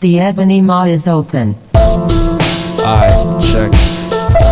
The Ebony Maw is open. Alright, check.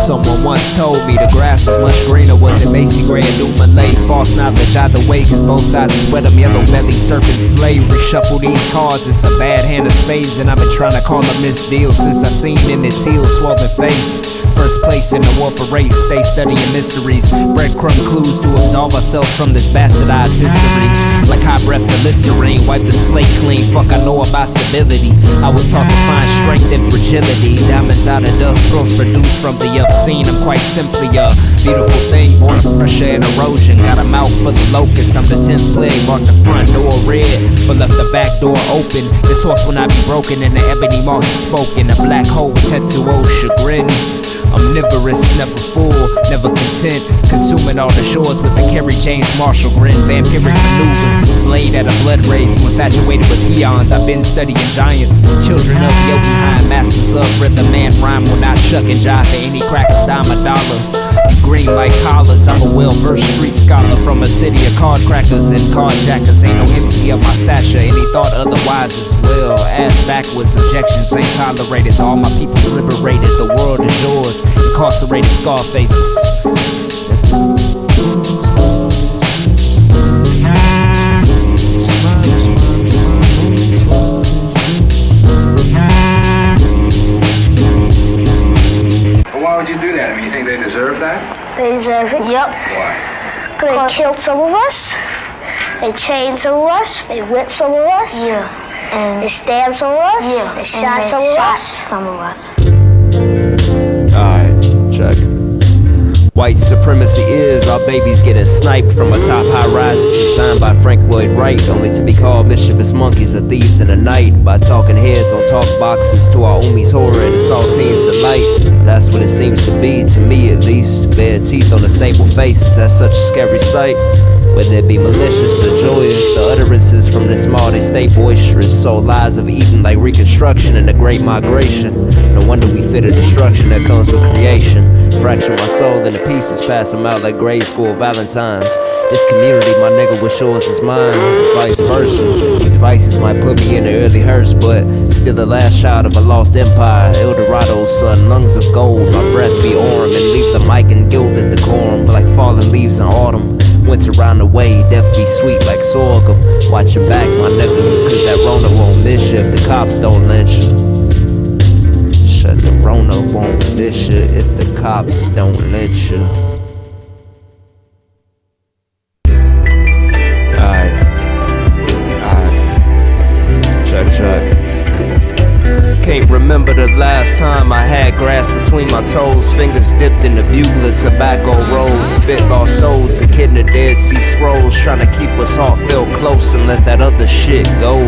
Someone once told me the grass was much greener. Was it Macy Gray and New Malay? False knowledge either way, cause both sides is wet. I'm yellow belly, serpent slave. Reshuffle these cards, it's a bad hand of spades. And I've been trying to call a misdeal since I seen Emmett Till swollen face. First place in the war for race, stay studying mysteries. Breadcrumb clues to absolve ourselves from this bastardized history. Like high breath to Listerine, wipe the slate clean, fuck I know about stability. I was taught to find strength and fragility. Diamonds out of dust, pearls produced from the obscene. I'm quite simply a beautiful thing, born of pressure and erosion. Got a mouth for the locusts, I'm the 10th plague. Marked the front door red, but left the back door open. This horse will not be broken, in the Ebony Maw he spoken. A black hole with Tetsuo's chagrin. Omnivorous, never full, never content. Consuming all the shores with the Kerry James Marshall grin. Vampiric maneuvers displayed at a blood rage. Infatuated with eons, I've been studying giants. Children of Jotunheim, masters of rhythm and rhyme. Will not shuck and jive for any crackers, dime a dollar. Green like collars, I'm a well-versed street scholar from a city of card crackers and carjackers. Ain't no MC of my stature, any thought otherwise as well. Ass backwards, objections ain't tolerated. To all my peoples liberated, the world is yours. Incarcerated scar faces. Why would you do that? I mean, you think they deserve that? They deserve it, yep. Why? Because they killed some of us, they chained some of us, they whipped some of us, and they stabbed some of us, they shot some of us. Alright, check it. White supremacy is our babies getting sniped from a top high rise designed by Frank Lloyd Wright, only to be called mischievous monkeys or thieves in the night by talking heads on talk boxes to our umi's horror and the saltines delight. That's what it seems to be, to me at least. Bare teeth on the sable faces, that's such a scary sight. Whether it be malicious or joyous, the utterances from this maw, they stay boisterous. So lies of Eden like reconstruction and the great migration. No wonder we fear the destruction that comes with creation. Fracture my soul into pieces, pass them out like grade school valentines. This community, my nigga, what's yours is mine, and vice versa. These vices might put me in the early hearse, but still the last child of a lost empire. Eldorado's son, lungs of gold, my breath be orm, and leave the mic in gilded decorum like fallen leaves in autumn. Winter round the way, death be sweet like sorghum. Watch your back, my nigga, cause that Rona won't miss you if the cops don't lynch you. Shut the Rona won't miss you if the cops don't lynch you. Can't remember the last time I had grass between my toes. Fingers dipped in the bugler, tobacco rolls. Spit lost odes, a kid in the Dead Sea Scrolls. Trying to keep us all felt close and let that other shit go.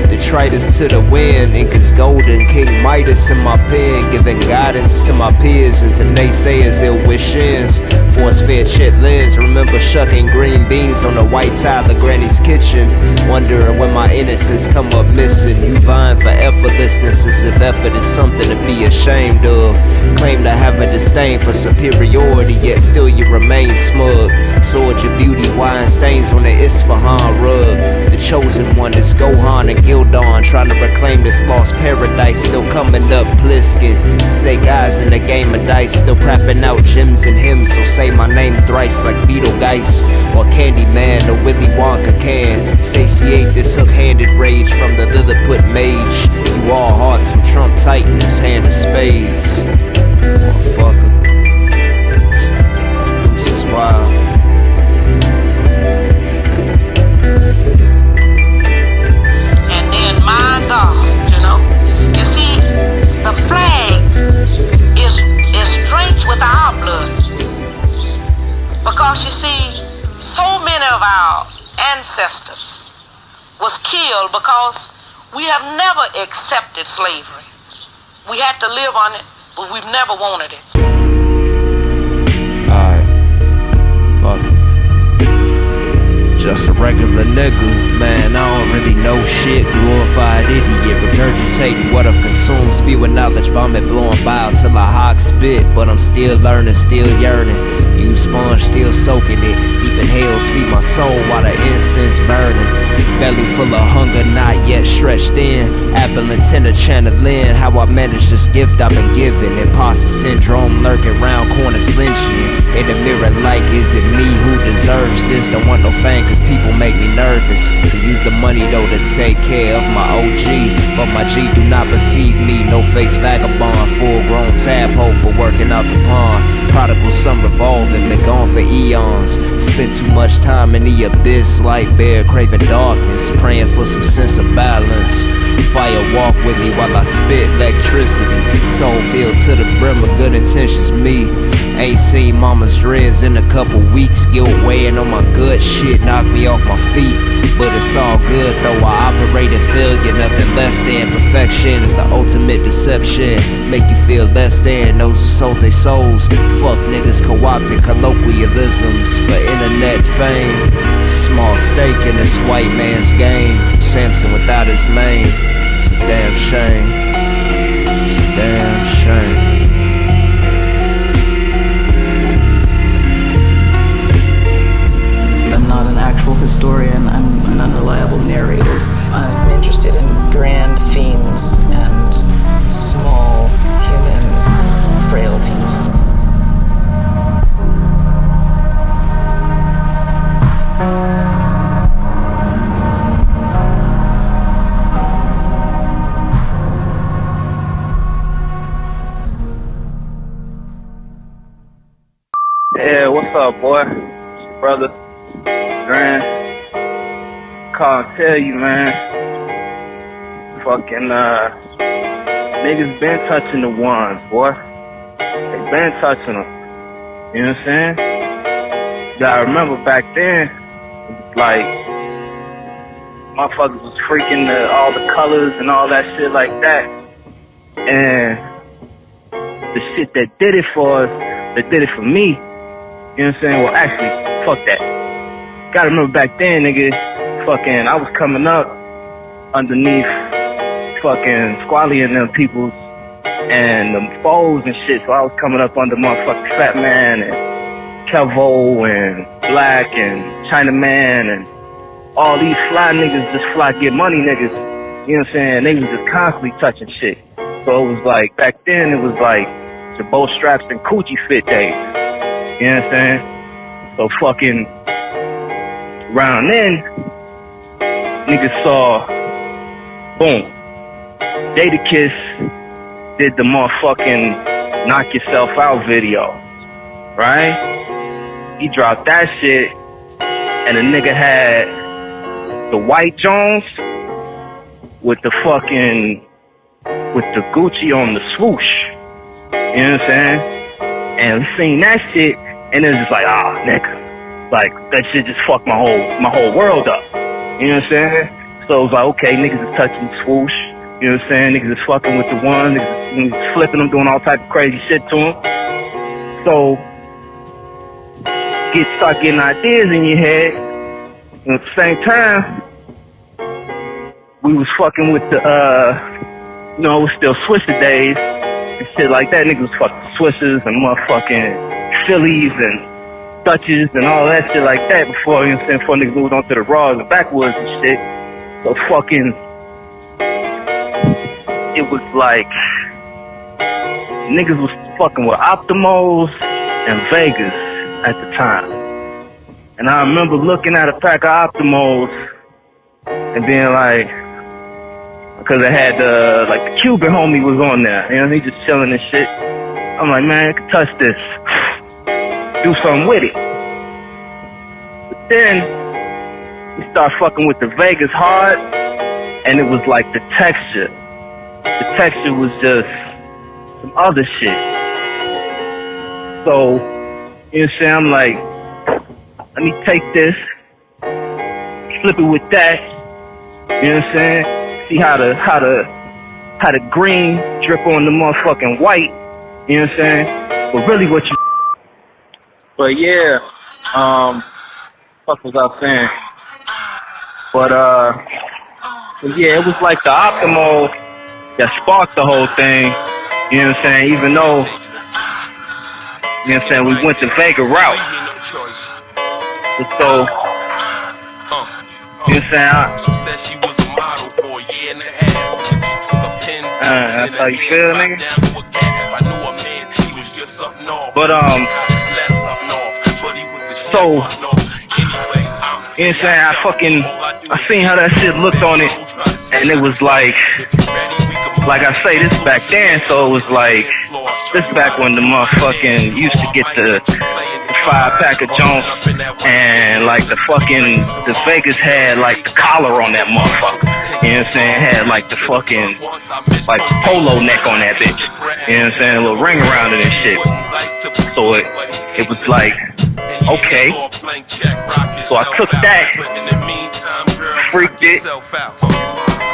Detritus to the wind, ink is golden. King Midas in my pen, giving guidance to my peers and to naysayers, ill wish-ins. Force-fed chitlins, remember shucking green beans on the white tile of Granny's kitchen. Wondering when my innocence come up missing. You vying for effortlessness as if effort is something to be ashamed of. Claim to have a disdain for superiority, yet still you remain smug. Sword your beauty, wine stains on the Isfahan rug. The chosen one is Gohan and Gildon, trying to reclaim this lost paradise. Still coming up, Pliskin. Snake eyes in the game of dice, still crapping out gems and hymns. So say my name thrice like Beetlegeist or Candyman or Willy Wonka can satiate this hook-handed rage from the Lilliput mage. You all hearts, I'm Trump Titan, this hand of spades. Motherfucker. This is wild. And then my God, you know, you see, the flag is drenched with our blood. Because you see, so many of our ancestors was killed because we have never accepted slavery. We had to live on it, but we've never wanted it. Alright, fuck it. Just a regular nigga, man, I don't really know shit. Glorified idiot, regurgitating what I've consumed. Spewing knowledge, vomit blowing bile till I hawk spit. But I'm still learning, still yearning. You sponge still soaking it. Deep inhales feed my soul while the incense burning. Belly full of hunger, not yet stretched in. Apple antenna channeling how I manage this gift I've been given. Imposter syndrome lurking round corners lynching. In the mirror like, is it me who deserves this? Don't want no fame cause people make me nervous. Could use the money though to take care of my OG, but my G do not perceive me. No face vagabond, full grown tadpole for working out the pond. Prodigal son revolving, been gone for eons. Spent too much time in the abyss like bear craving darkness. Praying for some sense of balance. Fire walk with me while I spit electricity. Soul filled to the brim of good intentions, me. Ain't seen mama's dreads in a couple weeks. Guilt weighing on my gut, shit knocked me off my feet. But it's all good though, I operate in failure. Nothing less than perfection is the ultimate deception. Make you feel less than those who sold their souls. Fuck niggas co-opted colloquialisms for internet fame. Small stake in this white man's game. Samson without his mane. It's a damn shame. It's a damn shame. I'm not an actual historian, I'm an unreliable narrator. I'm interested in grand themes and small human frailties. Yeah, what's up, boy? It's your brother, LeGrande. Call and tell you, man. Fucking, niggas been touching the ones, boy. They been touching them. You know what I'm saying? Gotta remember back then, it was like, motherfuckers was freaking all the colors and all that shit like that. And the shit that did it for us, that did it for me, you know what I'm saying? Well, actually, fuck that. Gotta remember back then, nigga, fucking, I was coming up underneath fucking Squally and them peoples and them foes and shit, so I was coming up under motherfucking Fat Man and Kevo and Black and Chinaman and all these fly niggas, just fly get money niggas, you know what I'm saying? They was just constantly touching shit. So it was like, back then it was like the bow straps and coochie fit days. You know what I'm saying? So fucking around then, niggas saw, boom, Jadakiss did the motherfucking knock yourself out video, right? He dropped that shit, and the nigga had the white Jones with the fucking, with the Gucci on the swoosh. You know what I'm saying? And we seen that shit, and it was just like, ah, nigga. Like, that shit just fucked my whole world up. You know what I'm saying? So it was like, okay, niggas is touching swoosh. You know what I'm saying? Niggas is fucking with the one, niggas is flipping them, doing all type of crazy shit to them. So, start getting ideas in your head. And at the same time, we was fucking with the, you know, it was still Swisher days and shit like that. Niggas was fucking Swishers and motherfucking Phillies and Dutches and all that shit like that before, you know what I'm saying, before niggas moved on to the Raws and backwoods and shit. So fucking, it was like, niggas was fucking with Optimos and Vegas at the time. And I remember looking at a pack of Optimos and being like, because I had like the Cuban homie was on there, you know, he just chilling and shit. I'm like, man, I can touch this, do something with it. But then we start fucking with the Vegas hard, and it was like the texture. The texture was just some other shit. So, you know what I'm saying? I'm like, let me take this, flip it with that, you know what I'm saying? See how the green drip on the motherfucking white, you know what I'm saying? But really what you, but yeah, fuck was I saying? But yeah, it was like the Optimal that sparked the whole thing, you know what I'm saying? Even though You know what I'm saying? We went the Vega route. So, you know what I'm saying? She said she was a model for a year and a half. That's how you feel, nigga? But, so, you know what I'm saying? I seen how that shit looked on it, and it was like I say, this back then, so it was like, this back when the motherfucking used to get the 5-pack of Jones, and like the Vegas had like the collar on that motherfucker. You know what I'm saying? Had like the fucking, like polo neck on that bitch. You know what I'm saying? A little ring around it and shit. So it was like, okay. So I took that, freaked it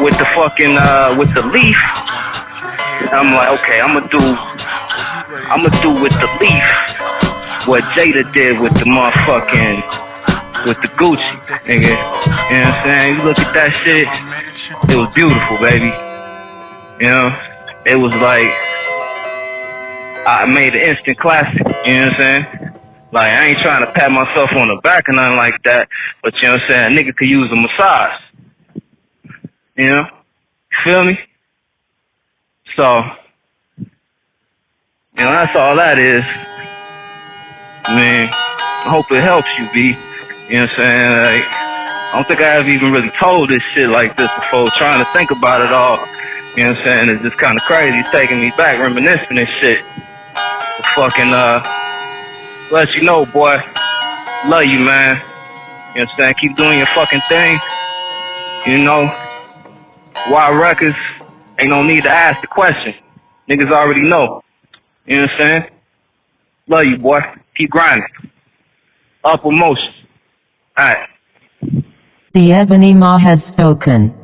with the fucking, with the leaf. I'm like, okay, I'm gonna do with the leaf what Jada did with the motherfucking, with the Gucci, nigga. You know what I'm saying? You look at that shit, it was beautiful, baby. You know? It was like, I made an instant classic, you know what I'm saying? Like, I ain't trying to pat myself on the back or nothing like that, but you know what I'm saying? A nigga could use a massage. You know? Feel me? So, you know, that's all that is. Man, I hope it helps you, B. You know what I'm saying? Like, I don't think I ever even really told this shit like this before, trying to think about it all. You know what I'm saying? It's just kind of crazy. It's taking me back, reminiscing and shit. But fucking, let you know, boy. Love you, man. You know what I'm saying? Keep doing your fucking thing. You know, Wild Records, ain't no need to ask the question. Niggas already know. You know what I'm saying? Love you, boy. Keep grinding. Upward motion. Alright. The Ebony Maw has spoken.